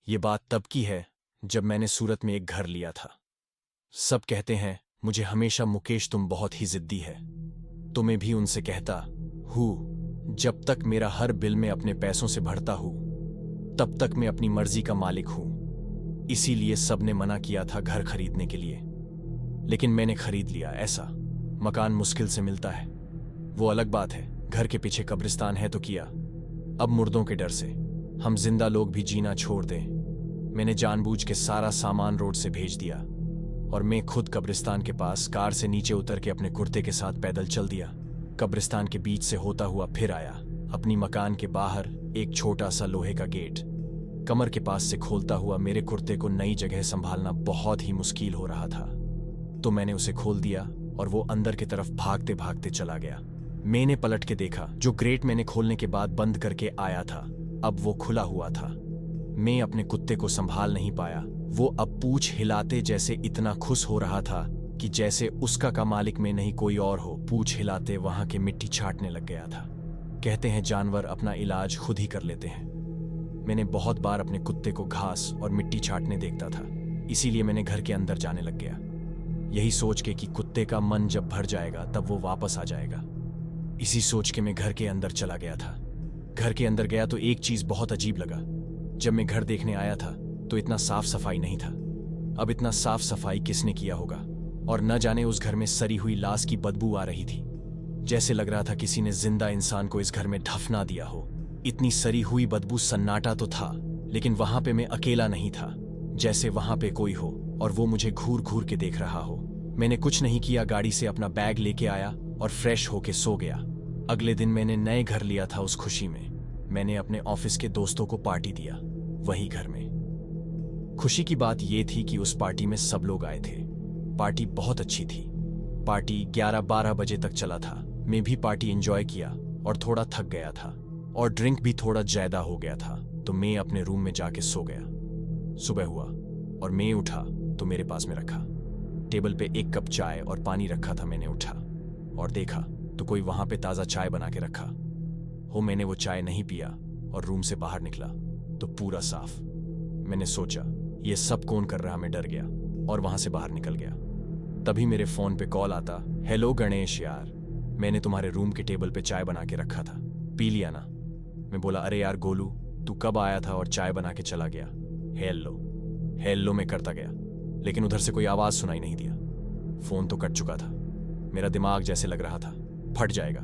ये बात तब की है जब मैंने सूरत में एक घर लिया था। सब कहते हैं मुझे हमेशा, मुकेश तुम बहुत ही जिद्दी है। तो मैं भी उनसे कहता हूँ, जब तक मेरा हर बिल मैं अपने पैसों से भरता हूँ तब तक मैं अपनी मर्जी का मालिक हूँ। इसीलिए सबने मना किया था घर खरीदने के लिए, लेकिन मैंने खरीद लिया। ऐसा मकान मुश्किल से मिलता है, वो अलग बात है। घर के पीछे कब्रिस्तान है तो किया। अब मुर्दों के डर से हम जिंदा लोग भी जीना छोड़ दें। मैंने जानबूझ के सारा सामान रोड से भेज दिया और मैं खुद कब्रिस्तान के पास कार से नीचे उतर के अपने कुर्ते के साथ पैदल चल दिया। कब्रिस्तान के बीच से होता हुआ फिर आया। अपनी मकान के बाहर एक छोटा सा लोहे का गेट कमर के पास से खोलता हुआ मेरे कुर्ते को नई जगह संभालना बहुत ही मुश्किल हो रहा था, तो मैंने उसे खोल दिया और वो अंदर की तरफ भागते भागते चला गया। मैंने पलट के देखा, जो ग्रेट मैंने खोलने के बाद बंद करके आया था अब वो खुला हुआ था। मैं अपने कुत्ते को संभाल नहीं पाया। वो अब पूंछ हिलाते जैसे इतना खुश हो रहा था कि जैसे उसका का मालिक में नहीं कोई और हो। पूंछ हिलाते वहां के मिट्टी छाटने लग गया था। कहते हैं जानवर अपना इलाज खुद ही कर लेते हैं। मैंने बहुत बार अपने कुत्ते को घास और मिट्टी छाटने देखता था, इसीलिए मैंने घर के अंदर जाने लग गया, यही सोच के कि कुत्ते का मन जब भर जाएगा तब वो वापस आ जाएगा। इसी सोच के मैं घर के अंदर चला गया था। घर के अंदर गया तो एक चीज बहुत अजीब लगा। जब मैं घर देखने आया था तो इतना साफ सफाई नहीं था। अब इतना साफ सफाई किसने किया होगा, और न जाने उस घर में सड़ी हुई लाश की बदबू आ रही थी। जैसे लग रहा था किसी ने जिंदा इंसान को इस घर में दफना दिया हो। इतनी सड़ी हुई बदबू। सन्नाटा तो था, लेकिन वहां पे मैं अकेला नहीं था, जैसे वहां पे कोई हो और वो मुझे घूर घूर के देख रहा हो। मैंने कुछ नहीं किया, गाड़ी से अपना बैग लेके आया और फ्रेश होके सो गया। अगले दिन मैंने नए घर लिया था। उस खुशी में मैंने अपने ऑफिस के दोस्तों को पार्टी दिया, वही घर में। खुशी की बात यह थी कि उस पार्टी में सब लोग आए थे। पार्टी बहुत अच्छी थी। पार्टी 11-12 बजे तक चला था। मैं भी पार्टी एंजॉय किया और थोड़ा थक गया था और ड्रिंक भी थोड़ा ज्यादा हो गया था, तो मैं अपने रूम में जाके सो गया। सुबह हुआ और मैं उठा तो मेरे पास में रखा टेबल पे एक कप चाय और पानी रखा था। मैंने उठा और देखा तो कोई वहां पे ताजा चाय बना के रखा हो। मैंने वो चाय नहीं पिया और रूम से बाहर निकला तो पूरा साफ। मैंने सोचा ये सब कौन कर रहा, मैं डर गया और वहां से बाहर निकल गया। तभी मेरे फोन पे कॉल आता, हेलो गणेश यार, मैंने तुम्हारे रूम के टेबल पे चाय बना के रखा था, पी लिया ना। मैं बोला अरे यार गोलू, तू कब आया था और चाय बना के चला गया। हेलो हेलो मैं करता गया, लेकिन उधर से कोई आवाज सुनाई नहीं दिया। फोन तो कट चुका था। मेरा दिमाग जैसे लग रहा था फट जाएगा,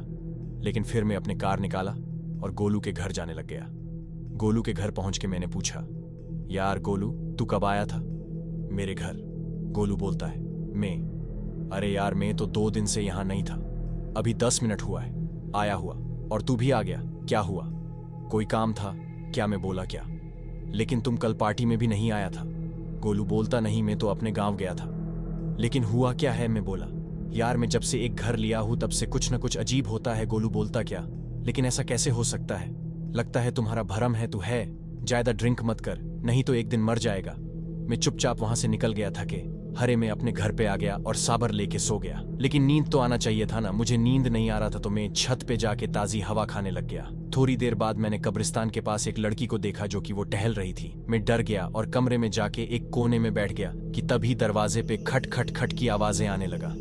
लेकिन फिर मैं अपने कार निकाला और गोलू के घर जाने लग गया। गोलू के घर पहुंच के मैंने पूछा, यार गोलू तू कब आया था मेरे घर। गोलू बोलता है मैं, अरे यार मैं तो 2 दिन से यहां नहीं था, अभी 10 मिनट हुआ है आया हुआ, और तू भी आ गया, क्या हुआ, कोई काम था क्या। मैं बोला क्या, लेकिन तुम कल पार्टी में भी नहीं आया था। गोलू बोलता नहीं, मैं तो अपने गांव गया था। लेकिन हुआ क्या है। मैं बोला यार मैं जब से एक घर लिया हूं तब से कुछ न कुछ अजीब होता है। गोलू बोलता क्या, लेकिन ऐसा कैसे हो सकता है, लगता है तुम्हारा भरम है। तू है ज्यादा ड्रिंक मत कर, नहीं तो एक दिन मर जाएगा। मैं चुपचाप वहां से निकल गया था कि हरे मैं अपने घर पे आ गया और साबर लेके सो गया। लेकिन नींद तो आना चाहिए था ना, मुझे नींद नहीं आ रहा था, तो मैं छत पे जाके ताजी हवा खाने लग गया। थोड़ी देर बाद मैंने कब्रिस्तान के पास एक लड़की को देखा जो कि वो टहल रही थी। मैं डर गया और कमरे में जाके एक कोने में बैठ गया कि तभी दरवाजे पे खट खट खट की आवाजें आने लगा।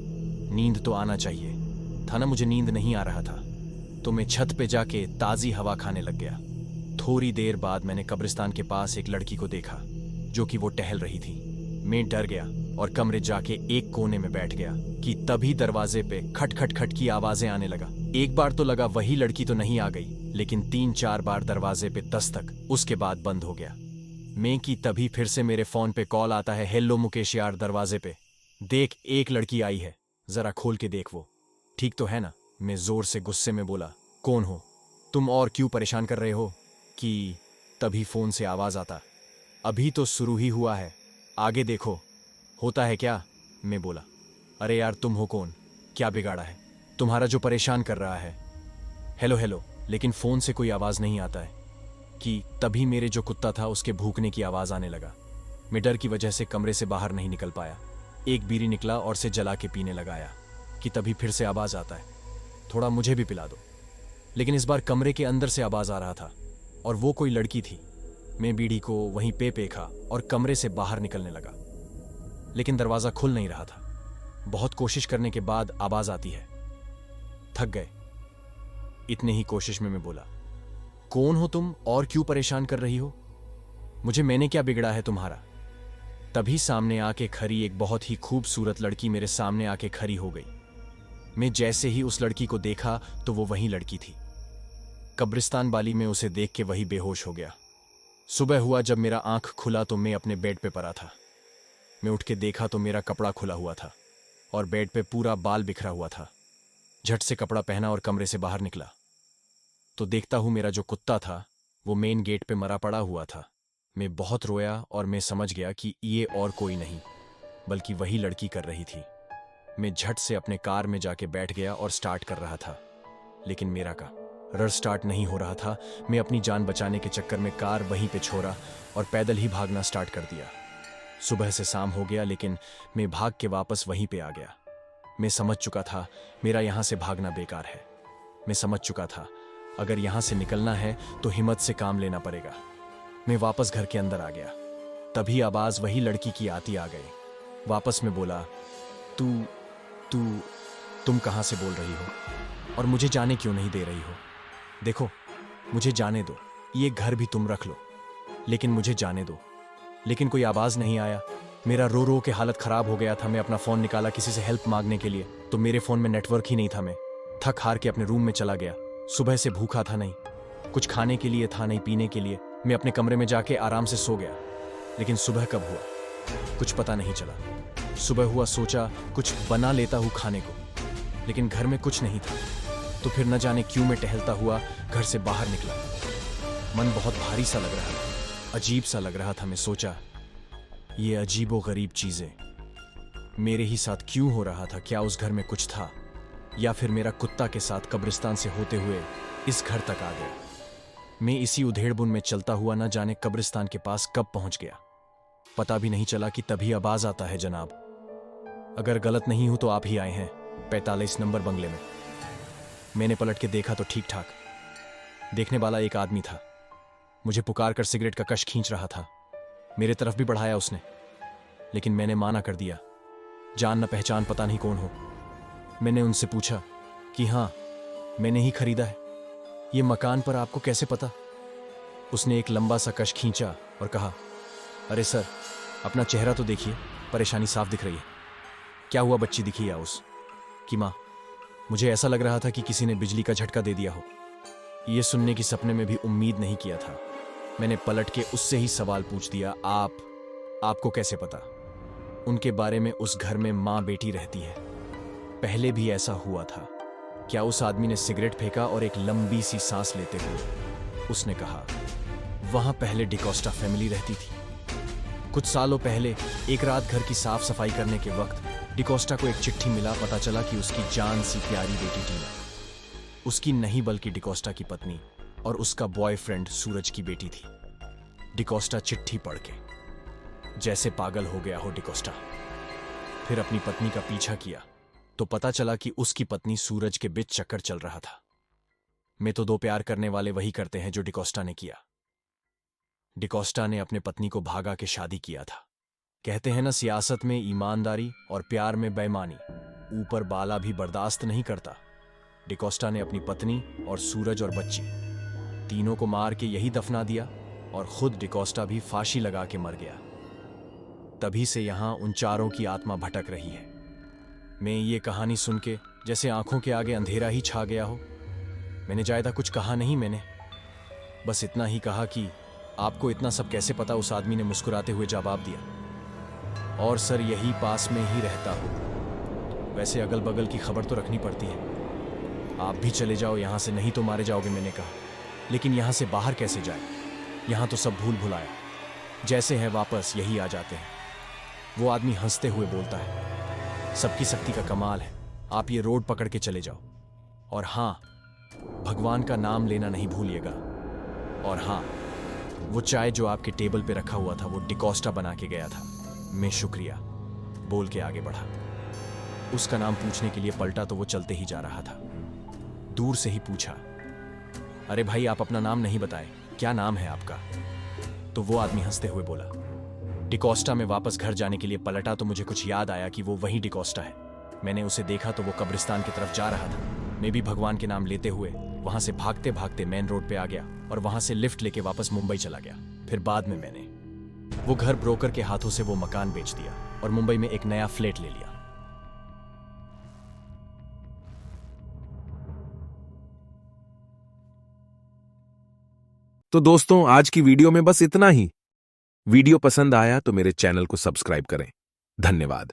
नींद तो आना चाहिए था ना, मुझे नींद नहीं आ रहा था, तो मैं छत पे जाके ताजी हवा खाने लग गया। थोड़ी देर बाद मैंने कब्रिस्तान के पास एक लड़की को देखा जो कि वो टहल रही थी। मैं डर गया और कमरे जाके एक कोने में बैठ गया कि तभी दरवाजे पे खट खट खट की आवाजें आने लगा। एक बार तो लगा वही लड़की तो नहीं आ गई, लेकिन 3-4 बार दरवाजे पे दस्तक, उसके बाद बंद हो गया। मैं कि तभी फिर से मेरे फोन पे कॉल आता है, हेलो मुकेश यार, दरवाजे पे देख एक लड़की आई है, जरा खोल के देख वो ठीक तो है ना। मैं जोर से गुस्से में बोला, कौन हो तुम और क्यों परेशान कर रहे हो। कि तभी फोन से आवाज आता, अभी तो शुरू ही हुआ है, आगे देखो होता है क्या। मैं बोला अरे यार तुम हो कौन, क्या बिगाड़ा है तुम्हारा जो परेशान कर रहा है। हेलो हेलो, लेकिन फोन से कोई आवाज नहीं आता है। कि तभी मेरे जो कुत्ता था उसके भूखने की आवाज आने लगा। मैं डर की वजह से कमरे से बाहर नहीं निकल पाया। एक बीड़ी निकला और से जला के पीने लगाया कि तभी फिर से आवाज आता है, थोड़ा मुझे भी पिला दो। लेकिन इस बार कमरे के अंदर से आवाज आ रहा था और वो कोई लड़की थी। मैं बीड़ी को वहीं पे फेंका और कमरे से बाहर निकलने लगा, लेकिन दरवाजा खुल नहीं रहा था। बहुत कोशिश करने के बाद आवाज आती है, थक गए। इतने ही कोशिश में मैं बोला, कौन हो तुम और क्यों परेशान कर रही हो? मुझे मैंने क्या बिगड़ा है तुम्हारा? तभी सामने आके खड़ी एक बहुत ही खूबसूरत लड़की मेरे सामने आके खड़ी हो गई। मैं जैसे ही उस लड़की को देखा तो वो वही लड़की थी। कब्रिस्तान वाली में उसे देख के वही बेहोश हो गया। सुबह हुआ जब मेरा आंख खुला तो मैं अपने बेड पे पड़ा था। मैं उठ के देखा तो मेरा कपड़ा खुला हुआ था और बेड पे पूरा बाल बिखरा हुआ था। झट से कपड़ा पहना और कमरे से बाहर निकला तो देखता हूं मेरा जो कुत्ता था वो मेन गेट पे मरा पड़ा हुआ था। मैं बहुत रोया और मैं समझ गया कि ये और कोई नहीं बल्कि वही लड़की कर रही थी। मैं झट से अपने कार में जाके बैठ गया और स्टार्ट कर रहा था, लेकिन मेरा कार स्टार्ट नहीं हो रहा था। मैं अपनी जान बचाने के चक्कर में कार वहीं पे छोड़ा और पैदल ही भागना स्टार्ट कर दिया। सुबह से शाम हो गया लेकिन मैं भाग के वापस वहीं पे आ गया। मैं समझ चुका था मेरा यहां से भागना बेकार है। मैं समझ चुका था अगर यहां से निकलना है तो हिम्मत से काम लेना पड़ेगा। मैं वापस घर के अंदर आ गया। तभी आवाज वही लड़की की आती आ गई। वापस में बोला, तुम कहां से बोल रही हो और मुझे जाने क्यों नहीं दे रही हो? देखो, मुझे जाने दो, ये घर भी तुम रख लो, लेकिन मुझे जाने दो। लेकिन कोई आवाज नहीं आया। मेरा रो रो के हालत खराब हो गया था। मैं अपना फोन निकाला किसी से हेल्प मांगने के लिए तो मेरे फोन में नेटवर्क ही नहीं था। मैं थक हार के अपने रूम में चला गया। सुबह से भूखा था नहीं, कुछ खाने के लिए था नहीं पीने के लिए। मैं अपने कमरे में जाके आराम से सो गया। लेकिन सुबह कब हुआ कुछ पता नहीं चला। सुबह हुआ, सोचा कुछ बना लेता हूँ खाने को, लेकिन घर में कुछ नहीं था। तो फिर न जाने क्यों मैं टहलता हुआ घर से बाहर निकला। मन बहुत भारी सा लग रहा था, अजीब सा लग रहा था। मैं सोचा ये अजीबो गरीब चीजें मेरे ही साथ क्यों हो रहा था? क्या उस घर में कुछ था या फिर मेरा कुत्ता के साथ कब्रिस्तान से होते हुए इस घर तक आ गया? मैं इसी उधेड़बुन में चलता हुआ न जाने कब्रिस्तान के पास कब पहुंच गया, पता भी नहीं चला कि तभी आवाज आता है, जनाब, अगर गलत नहीं हूं तो आप ही आए हैं 45 नंबर बंगले में। मैंने पलट के देखा तो ठीक ठाक देखने वाला एक आदमी था। मुझे पुकार कर सिगरेट का कश खींच रहा था। मेरे तरफ भी बढ़ाया उसने, लेकिन मैंने माना कर दिया। जान न पहचान, पता नहीं कौन हो। मैंने उनसे पूछा कि हाँ, मैंने ही खरीदा है, ये मकान पर आपको कैसे पता? उसने एक लंबा सा कश खींचा और कहा, अरे सर, अपना चेहरा तो देखिए, परेशानी साफ दिख रही है। क्या हुआ बच्ची दिखी या उस की माँ? मुझे ऐसा लग रहा था कि किसी ने बिजली का झटका दे दिया हो। ये सुनने की सपने में भी उम्मीद नहीं किया था। मैंने पलट के उससे ही सवाल पूछ दिया, आपको कैसे पता उनके बारे में? उस घर में माँ बेटी रहती है, पहले भी ऐसा हुआ था। क्या? उस आदमी ने सिगरेट फेंका और एक लंबी सी सांस लेते हुए उसने कहा, वहां पहले डिकोस्टा फैमिली रहती थी। कुछ सालों पहले एक रात घर की साफ सफाई करने के वक्त डिकोस्टा को एक चिट्ठी मिला। पता चला कि उसकी जान सी प्यारी बेटी टीना, उसकी नहीं बल्कि डिकोस्टा की पत्नी और उसका बॉयफ्रेंड सूरज की बेटी थी। डिकोस्टा चिट्ठी पढ़ के जैसे पागल हो गया हो डिकोस्टा। फिर अपनी पत्नी का पीछा किया तो पता चला कि उसकी पत्नी सूरज के बीच चक्कर चल रहा था। मैं तो दो प्यार करने वाले वही करते हैं जो डिकोस्टा ने किया। डिकोस्टा ने अपने पत्नी को भागा के शादी किया था। कहते हैं ना, सियासत में ईमानदारी और प्यार में बेईमानी ऊपर बाला भी बर्दाश्त नहीं करता। डिकोस्टा ने अपनी पत्नी और सूरज और बच्ची तीनों को मार के यही दफना दिया और खुद डिकोस्टा भी फांसी लगा के मर गया। तभी से यहां उन चारों की आत्मा भटक रही है। मैं ये कहानी सुन के जैसे आंखों के आगे अंधेरा ही छा गया हो। मैंने ज्यादा कुछ कहा नहीं, मैंने बस इतना ही कहा कि आपको इतना सब कैसे पता? उस आदमी ने मुस्कुराते हुए जवाब दिया, और सर यही पास में ही रहता हूं। वैसे अगल बगल की खबर तो रखनी पड़ती है। आप भी चले जाओ यहां से, नहीं तो मारे जाओगे, मैंने कहा। लेकिन यहां से बाहर कैसे जाए? यहां तो सब भूल भुलाया, जैसे हैं वापस यही आ जाते हैं। वो आदमी हंसते हुए बोलता है, सबकी शक्ति का कमाल है, आप ये रोड पकड़ के चले जाओ। और हाँ, भगवान का नाम लेना नहीं भूलिएगा। और हाँ, वो चाय जो आपके टेबल पे रखा हुआ था वो डिकोस्टा बना के गया था। मैं शुक्रिया बोल के आगे बढ़ा। उसका नाम पूछने के लिए पलटा तो वो चलते ही जा रहा था। दूर से ही पूछा, अरे भाई, आप अपना नाम नहीं बताए, क्या नाम है आपका? तो वो आदमी हंसते हुए बोला, डिकोस्टा में वापस घर जाने के लिए पलटा तो मुझे कुछ याद आया कि वो वही डिकोस्टा है। मैंने उसे देखा तो वो कब्रिस्तान की तरफ जा रहा था। मैं भी भगवान के नाम लेते हुए वहां से भागते भागते मेन रोड पे आ गया और वहां से लिफ्ट लेके वापस मुंबई चला गया। फिर बाद में मैंने वो घर ब्रोकर के हाथों से वो मकान बेच दिया और मुंबई में एक नया फ्लैट ले लिया। तो दोस्तों, आज की वीडियो में बस इतना ही। वीडियो पसंद आया तो मेरे चैनल को सब्सक्राइब करें। धन्यवाद।